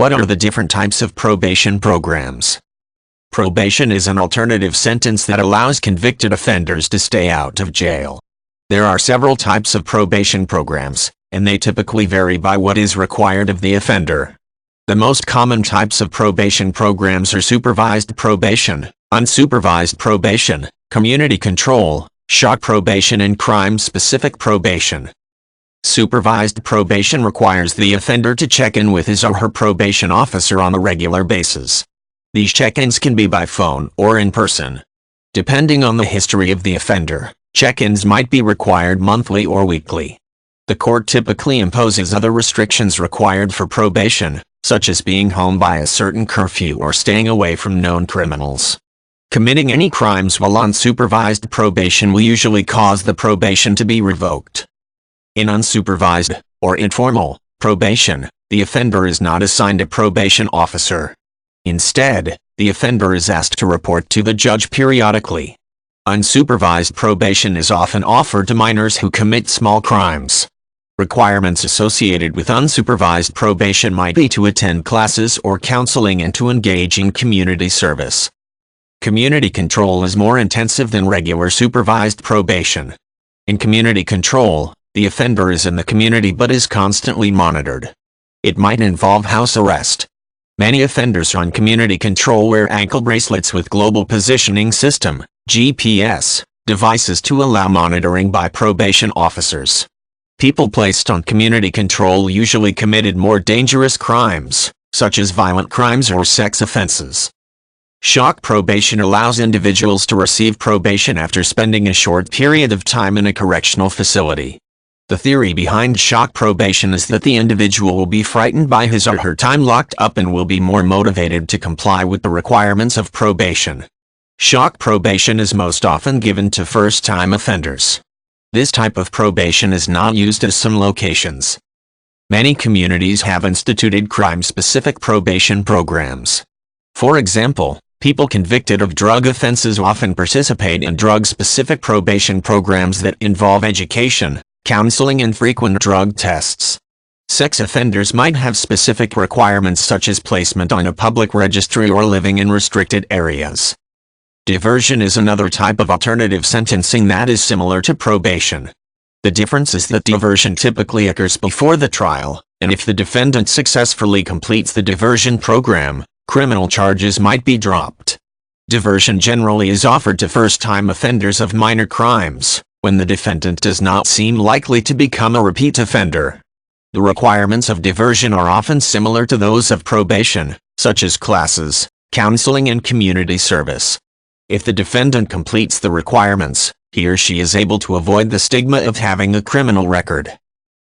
What are the different types of probation programs? Probation is an alternative sentence that allows convicted offenders to stay out of jail. There are several types of probation programs, and they typically vary by what is required of the offender. The most common types of probation programs are supervised probation, unsupervised probation, community control, shock probation, and crime-specific probation. Supervised probation requires the offender to check in with his or her probation officer on a regular basis. These check-ins can be by phone or in person. Depending on the history of the offender, check-ins might be required monthly or weekly. The court typically imposes other restrictions required for probation, such as being home by a certain curfew or staying away from known criminals. Committing any crimes while on supervised probation will usually cause the probation to be revoked. In unsupervised, or informal, probation, the offender is not assigned a probation officer. Instead, the offender is asked to report to the judge periodically. Unsupervised probation is often offered to minors who commit small crimes. Requirements associated with unsupervised probation might be to attend classes or counseling and to engage in community service. Community control is more intensive than regular supervised probation. In community control, the offender is in the community but is constantly monitored. It might involve house arrest. Many offenders on community control wear ankle bracelets with global positioning system, GPS, devices to allow monitoring by probation officers. People placed on community control usually committed more dangerous crimes, such as violent crimes or sex offenses. Shock probation allows individuals to receive probation after spending a short period of time in a correctional facility. The theory behind shock probation is that the individual will be frightened by his or her time locked up and will be more motivated to comply with the requirements of probation. Shock probation is most often given to first-time offenders. This type of probation is not used at some locations. Many communities have instituted crime-specific probation programs. For example, people convicted of drug offenses often participate in drug-specific probation programs that involve education, counseling, and frequent drug tests. Sex offenders might have specific requirements such as placement on a public registry or living in restricted areas. Diversion is another type of alternative sentencing that is similar to probation. The difference is that diversion typically occurs before the trial, and if the defendant successfully completes the diversion program, criminal charges might be dropped. Diversion generally is offered to first-time offenders of minor crimes, when the defendant does not seem likely to become a repeat offender. The requirements of diversion are often similar to those of probation, such as classes, counseling, and community service. If the defendant completes the requirements, he or she is able to avoid the stigma of having a criminal record.